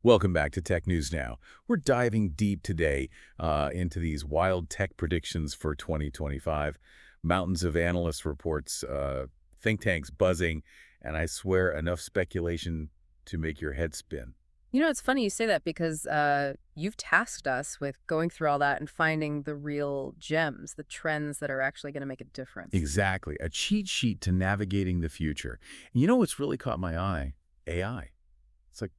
Welcome back to Tech News Now. We're diving deep today into these wild tech predictions for 2025. Mountains of analyst reports, think tanks buzzing, and I swear enough speculation to make your head spin. You know, it's funny you say that because you've tasked us with going through all that and finding the real gems, the trends that are actually going to make a difference. Exactly. A cheat sheet to navigating the future. And you know what's really caught my eye? AI. It's like,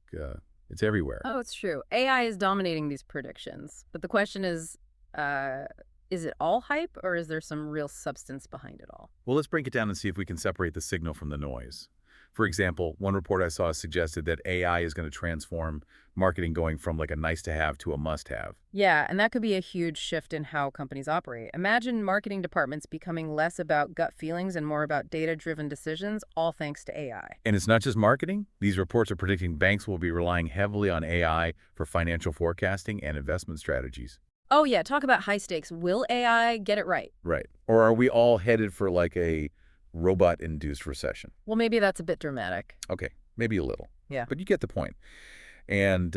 it's everywhere. Oh, it's true. AI is dominating these predictions. But the question is it all hype or is there some real substance behind it all? Well, let's break it down and see if we can separate the signal from the noise. For example, one report I saw suggested that AI is going to transform marketing going from like a nice-to-have to a must-have. Yeah, and that could be a huge shift in how companies operate. Imagine marketing departments becoming less about gut feelings and more about data-driven decisions, all thanks to AI. And it's not just marketing. These reports are predicting banks will be relying heavily on AI for financial forecasting and investment strategies. Oh yeah, talk about high stakes. Will AI get it right? Right. Or are we all headed for like a robot-induced recession? Well, maybe that's a bit dramatic. Okay, maybe a little. Yeah. But you get the point. And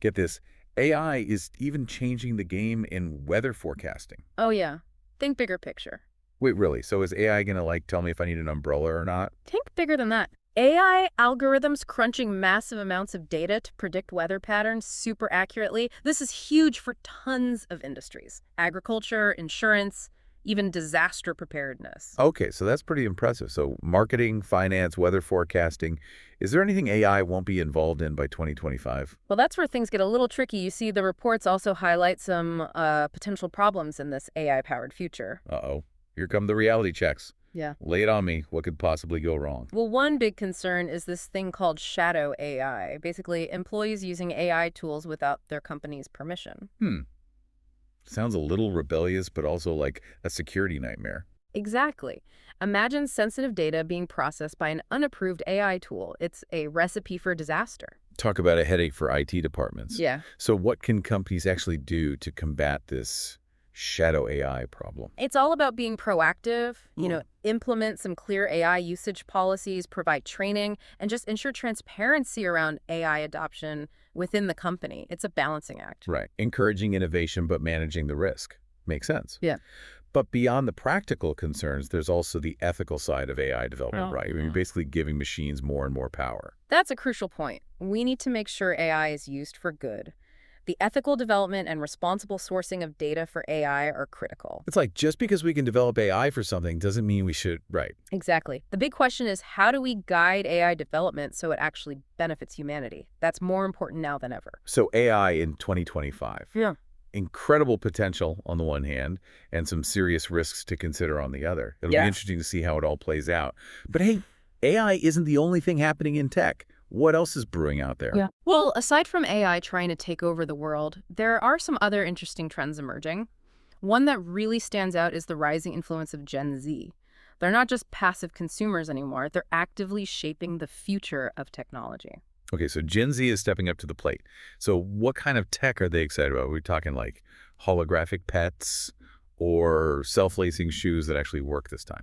get this, AI is even changing the game in weather forecasting. Oh, yeah. Think bigger picture. Wait, really? So is AI going to like tell me if I need an umbrella or not? Think bigger than that. AI algorithms crunching massive amounts of data to predict weather patterns super accurately. This is huge for tons of industries. Agriculture, insurance, even disaster preparedness. Okay, so that's pretty impressive. So marketing, finance, weather forecasting. Is there anything AI won't be involved in by 2025? Well, that's where things get a little tricky. You see, the reports also highlight some potential problems in this AI-powered future. Uh-oh. Here come the reality checks. Yeah. Lay it on me. What could possibly go wrong? Well, one big concern is this thing called shadow AI. Basically, employees using AI tools without their company's permission. Sounds a little rebellious, but also like a security nightmare. Exactly. Imagine sensitive data being processed by an unapproved AI tool. It's a recipe for disaster. Talk about a headache for IT departments. Yeah. So what can companies actually do to combat this shadow AI problem? It's all about being proactive, implement some clear AI usage policies, provide training, and just ensure transparency around AI adoption within the company. It's a balancing act. Right. Encouraging innovation, but managing the risk. Makes sense. Yeah. But beyond the practical concerns, there's also the ethical side of AI development, Oh, right? I mean, you're basically giving machines more and more power. That's a crucial point. We need to make sure AI is used for good. The ethical development and responsible sourcing of data for AI are critical. It's like just because we can develop AI for something doesn't mean we should, right? Exactly. The big question is, how do we guide AI development so it actually benefits humanity? That's more important now than ever. So AI in 2025. Yeah. Incredible potential on the one hand and some serious risks to consider on the other. It'll be interesting to see how it all plays out. But hey, AI isn't the only thing happening in tech. What else is brewing out there? Yeah. Well, aside from AI trying to take over the world, there are some other interesting trends emerging. One that really stands out is the rising influence of Gen Z. They're not just passive consumers anymore. They're actively shaping the future of technology. Okay, so Gen Z is stepping up to the plate. So what kind of tech are they excited about? Are we talking like holographic pets or self-lacing shoes that actually work this time?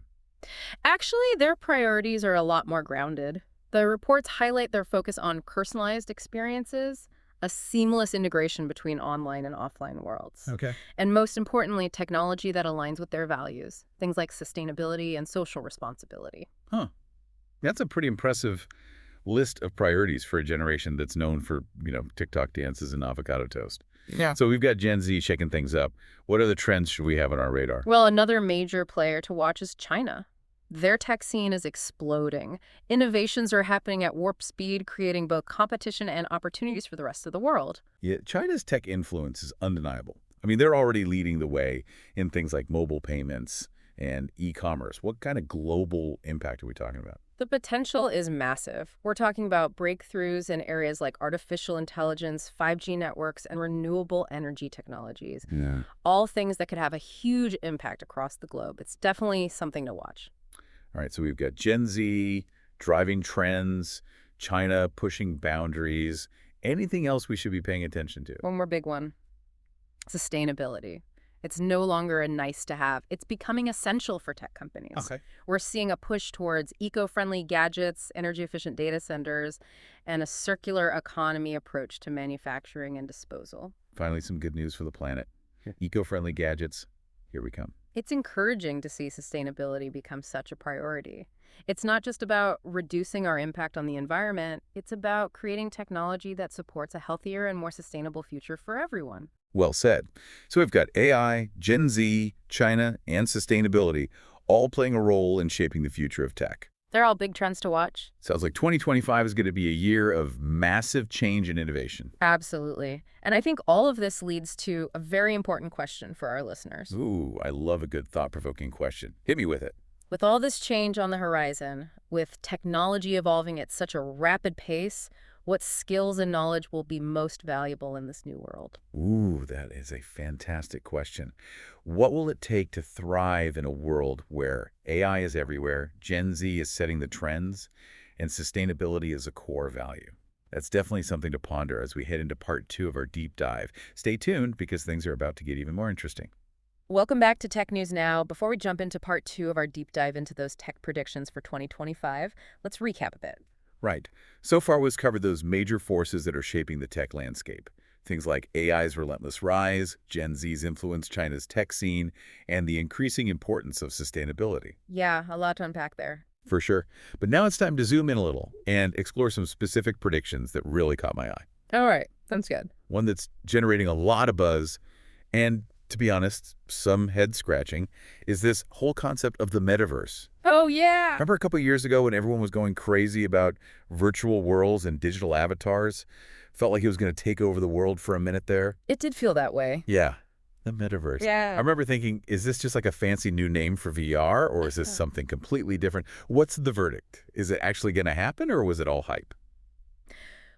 Actually, their priorities are a lot more grounded. The reports highlight their focus on personalized experiences, a seamless integration between online and offline worlds. Okay. And most importantly, technology that aligns with their values, things like sustainability and social responsibility. Huh. That's a pretty impressive list of priorities for a generation that's known for, TikTok dances and avocado toast. Yeah. So we've got Gen Z shaking things up. What other trends should we have on our radar? Well, another major player to watch is China. Their tech scene is exploding. Innovations are happening at warp speed, creating both competition and opportunities for the rest of the world. Yeah, China's tech influence is undeniable. I mean, they're already leading the way in things like mobile payments and e-commerce. What kind of global impact are we talking about? The potential is massive. We're talking about breakthroughs in areas like artificial intelligence, 5G networks, and renewable energy technologies. Yeah. All things that could have a huge impact across the globe. It's definitely something to watch. All right, so we've got Gen Z, driving trends, China pushing boundaries. Anything else we should be paying attention to? One more big one, sustainability. It's no longer a nice to have. It's becoming essential for tech companies. Okay. We're seeing a push towards eco-friendly gadgets, energy-efficient data centers, and a circular economy approach to manufacturing and disposal. Finally, some good news for the planet. Eco-friendly gadgets. Here we come. It's encouraging to see sustainability become such a priority. It's not just about reducing our impact on the environment, it's about creating technology that supports a healthier and more sustainable future for everyone. Well said. So we've got AI, Gen Z, China, and sustainability all playing a role in shaping the future of tech. They're all big trends to watch. Sounds like 2025 is going to be a year of massive change and innovation. Absolutely. And I think all of this leads to a very important question for our listeners. Ooh, I love a good thought-provoking question. Hit me with it. With all this change on the horizon, with technology evolving at such a rapid pace, what skills and knowledge will be most valuable in this new world? Ooh, that is a fantastic question. What will it take to thrive in a world where AI is everywhere, Gen Z is setting the trends, and sustainability is a core value? That's definitely something to ponder as we head into part 2 of our deep dive. Stay tuned because things are about to get even more interesting. Welcome back to Tech News Now. Before we jump into part 2 of our deep dive into those tech predictions for 2025, let's recap a bit. Right. So far, we've covered those major forces that are shaping the tech landscape. Things like AI's relentless rise, Gen Z's influence China's tech scene, and the increasing importance of sustainability. Yeah, a lot to unpack there. For sure. But now it's time to zoom in a little and explore some specific predictions that really caught my eye. All right, sounds good. One that's generating a lot of buzz and, to be honest, some head-scratching, is this whole concept of the metaverse. Oh, yeah. Remember a couple years ago when everyone was going crazy about virtual worlds and digital avatars? Felt like it was going to take over the world for a minute there. It did feel that way. Yeah, the metaverse. Yeah. I remember thinking, is this just like a fancy new name for VR, or is this something completely different? What's the verdict? Is it actually going to happen, or was it all hype?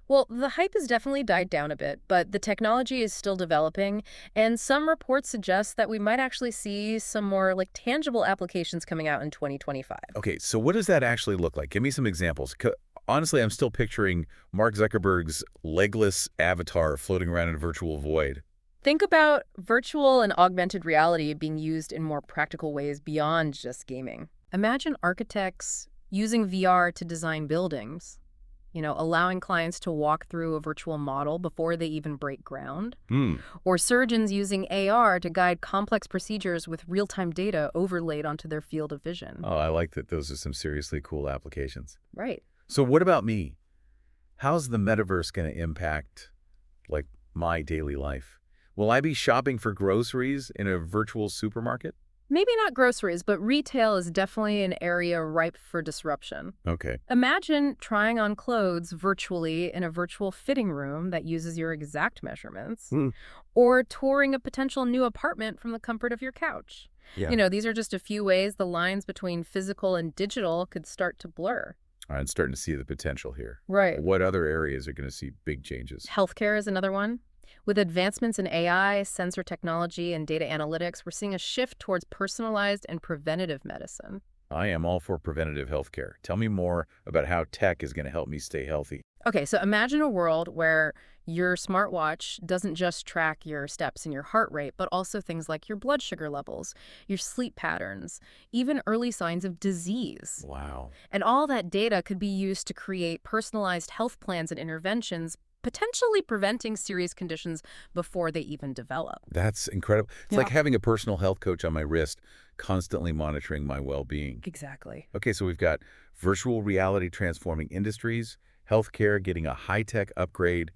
Well, the hype has definitely died down a bit, but the technology is still developing, and some reports suggest that we might actually see some more tangible applications coming out in 2025. Okay, so what does that actually look like? Give me some examples. Honestly, I'm still picturing Mark Zuckerberg's legless avatar floating around in a virtual void. Think about virtual and augmented reality being used in more practical ways beyond just gaming. Imagine architects using VR to design buildings, allowing clients to walk through a virtual model before they even break ground. Or surgeons using AR to guide complex procedures with real-time data overlaid onto their field of vision. Oh, I like that. Those are some seriously cool applications. Right. So what about me? How's the metaverse going to impact, my daily life? Will I be shopping for groceries in a virtual supermarket? Maybe not groceries, but retail is definitely an area ripe for disruption. Okay. Imagine trying on clothes virtually in a virtual fitting room that uses your exact measurements, or touring a potential new apartment from the comfort of your couch. Yeah. These are just a few ways the lines between physical and digital could start to blur. I'm starting to see the potential here. Right. What other areas are going to see big changes? Healthcare is another one. With advancements in AI, sensor technology, and data analytics, we're seeing a shift towards personalized and preventative medicine. I am all for preventative healthcare. Tell me more about how tech is going to help me stay healthy. Okay, so imagine a world where your smartwatch doesn't just track your steps and your heart rate, but also things like your blood sugar levels, your sleep patterns, even early signs of disease. Wow. And all that data could be used to create personalized health plans and interventions, potentially preventing serious conditions before they even develop. That's incredible. It's like having a personal health coach on my wrist, constantly monitoring my well-being. Exactly. Okay, so we've got virtual reality transforming industries, healthcare getting a high-tech upgrade.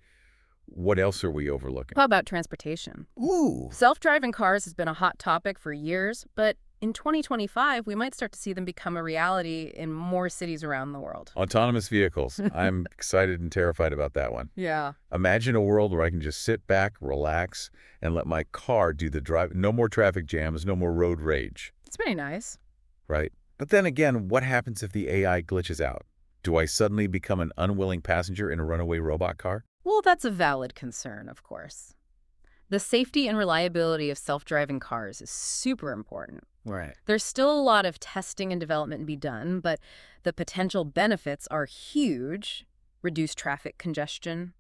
What else are we overlooking? How about transportation? Ooh. Self-driving cars has been a hot topic for years, but in 2025, we might start to see them become a reality in more cities around the world. Autonomous vehicles. I'm excited and terrified about that one. Yeah. Imagine a world where I can just sit back, relax, and let my car do the drive. No more traffic jams, no more road rage, It's pretty nice. right? But then again, what happens if the AI glitches out? Do I suddenly become an unwilling passenger in a runaway robot car? Well, that's a valid concern, of course. The safety and reliability of self-driving cars is super important. Right. There's still a lot of testing and development to be done, but the potential benefits are huge. Reduced traffic congestion,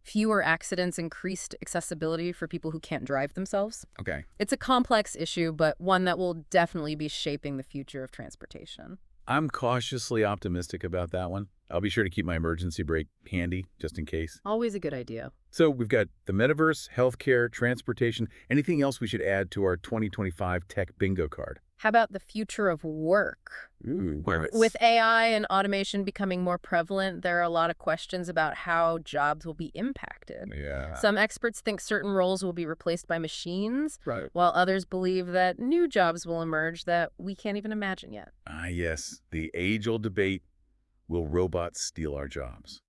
fewer accidents, increased accessibility for people who can't drive themselves. Okay. It's a complex issue, but one that will definitely be shaping the future of transportation. I'm cautiously optimistic about that one. I'll be sure to keep my emergency brake handy, just in case. Always a good idea. So we've got the metaverse, healthcare, transportation. Anything else we should add to our 2025 tech bingo card? How about the future of work? Ooh, where With AI and automation becoming more prevalent, there are a lot of questions about how jobs will be impacted. Yeah. Some experts think certain roles will be replaced by machines, Right. while others believe that new jobs will emerge that we can't even imagine yet. Ah, yes. The age-old debate, will robots steal our jobs?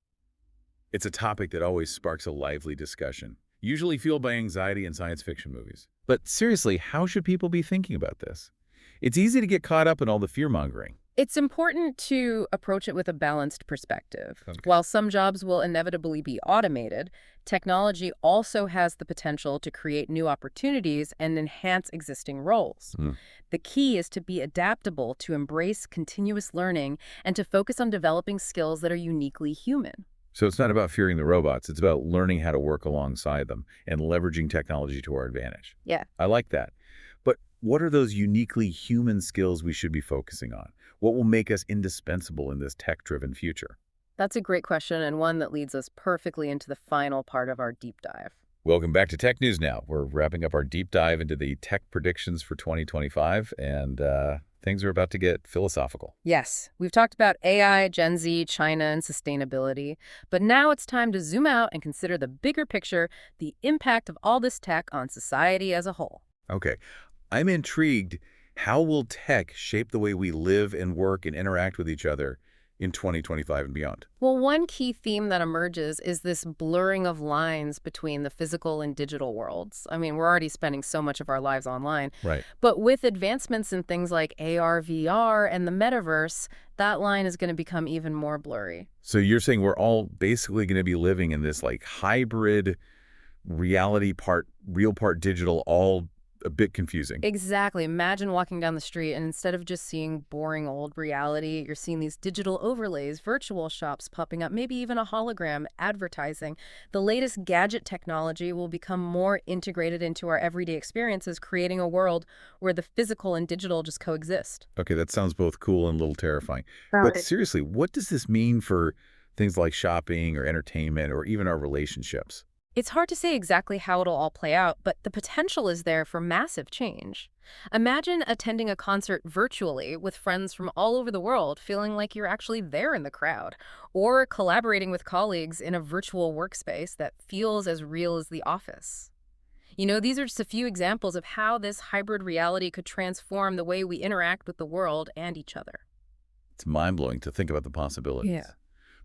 It's a topic that always sparks a lively discussion, usually fueled by anxiety in science fiction movies. But seriously, how should people be thinking about this? It's easy to get caught up in all the fear-mongering. It's important to approach it with a balanced perspective. Okay. While some jobs will inevitably be automated, technology also has the potential to create new opportunities and enhance existing roles. Hmm. The key is to be adaptable, to embrace continuous learning, and to focus on developing skills that are uniquely human. So it's not about fearing the robots. It's about learning how to work alongside them and leveraging technology to our advantage. Yeah. I like that. But what are those uniquely human skills we should be focusing on? What will make us indispensable in this tech-driven future? That's a great question, and one that leads us perfectly into the final part of our deep dive. Welcome back to Tech News Now. We're wrapping up our deep dive into the tech predictions for 2025, and things are about to get philosophical. Yes, we've talked about AI, Gen Z, China, and sustainability, but now it's time to zoom out and consider the bigger picture, the impact of all this tech on society as a whole. Okay, I'm intrigued. How will tech shape the way we live and work and interact with each other in 2025 and beyond? Well, one key theme that emerges is this blurring of lines between the physical and digital worlds. I mean, we're already spending so much of our lives online, Right. but with advancements in things like AR, VR, and the metaverse, that line is going to become even more blurry. So you're saying we're all basically going to be living in this like hybrid reality, part real, part digital, all a bit confusing. Exactly. Imagine walking down the street and instead of just seeing boring old reality, you're seeing these digital overlays, virtual shops popping up, maybe even a hologram advertising. The latest gadget technology will become more integrated into our everyday experiences, creating a world where the physical and digital just coexist. Okay, that sounds both cool and a little terrifying. But Right. seriously, what does this mean for things like shopping or entertainment or even our relationships? It's hard to say exactly how it'll all play out, but the potential is there for massive change. Imagine attending a concert virtually with friends from all over the world, feeling like you're actually there in the crowd, or collaborating with colleagues in a virtual workspace that feels as real as the office. You know, these are just a few examples of how this hybrid reality could transform the way we interact with the world and each other. It's mind-blowing to think about the possibilities. Yeah.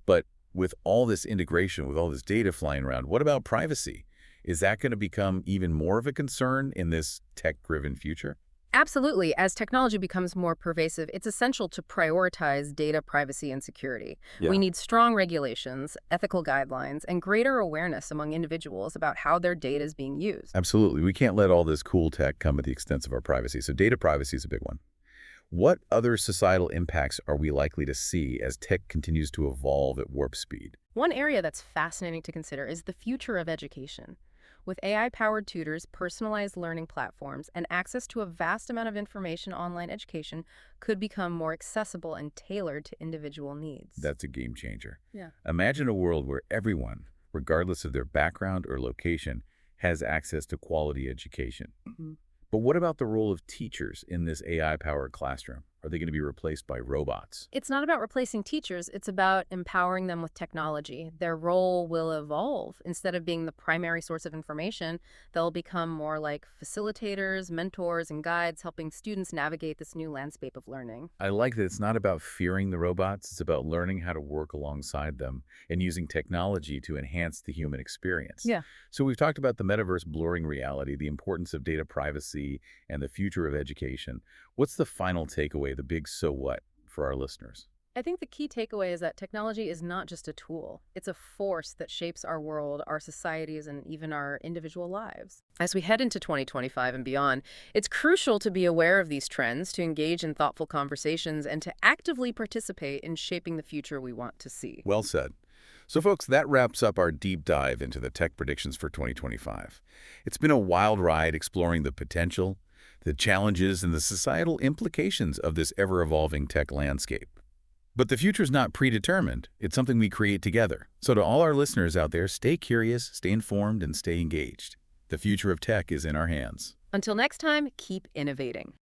But with all this integration, with all this data flying around, what about privacy? Is that going to become even more of a concern in this tech-driven future? Absolutely. As technology becomes more pervasive, it's essential to prioritize data privacy and security. Yeah. We need strong regulations, ethical guidelines, and greater awareness among individuals about how their data is being used. Absolutely. We can't let all this cool tech come at the expense of our privacy. So data privacy is a big one. What other societal impacts are we likely to see as tech continues to evolve at warp speed? One area that's fascinating to consider is the future of education. With AI-powered tutors, personalized learning platforms, and access to a vast amount of information, online education could become more accessible and tailored to individual needs. That's a game changer. Yeah. Imagine a world where everyone, regardless of their background or location, has access to quality education. Mhm. But what about the role of teachers in this AI-powered classroom? Are they going to be replaced by robots? It's not about replacing teachers, it's about empowering them with technology. Their role will evolve. Instead of being the primary source of information, they'll become more like facilitators, mentors, and guides, helping students navigate this new landscape of learning. I like that it's not about fearing the robots. It's about learning how to work alongside them and using technology to enhance the human experience. Yeah. So we've talked about the metaverse blurring reality, the importance of data privacy, and the future of education. What's the final takeaway, the big so what for our listeners? I think the key takeaway is that technology is not just a tool. It's a force that shapes our world, our societies, and even our individual lives. As we head into 2025 and beyond, it's crucial to be aware of these trends, to engage in thoughtful conversations, and to actively participate in shaping the future we want to see. Well said. So folks, that wraps up our deep dive into the tech predictions for 2025. It's been a wild ride exploring the potential, the challenges, and the societal implications of this ever-evolving tech landscape. But the future's not predetermined. It's something we create together. So to all our listeners out there, stay curious, stay informed, and stay engaged. The future of tech is in our hands. Until next time, keep innovating.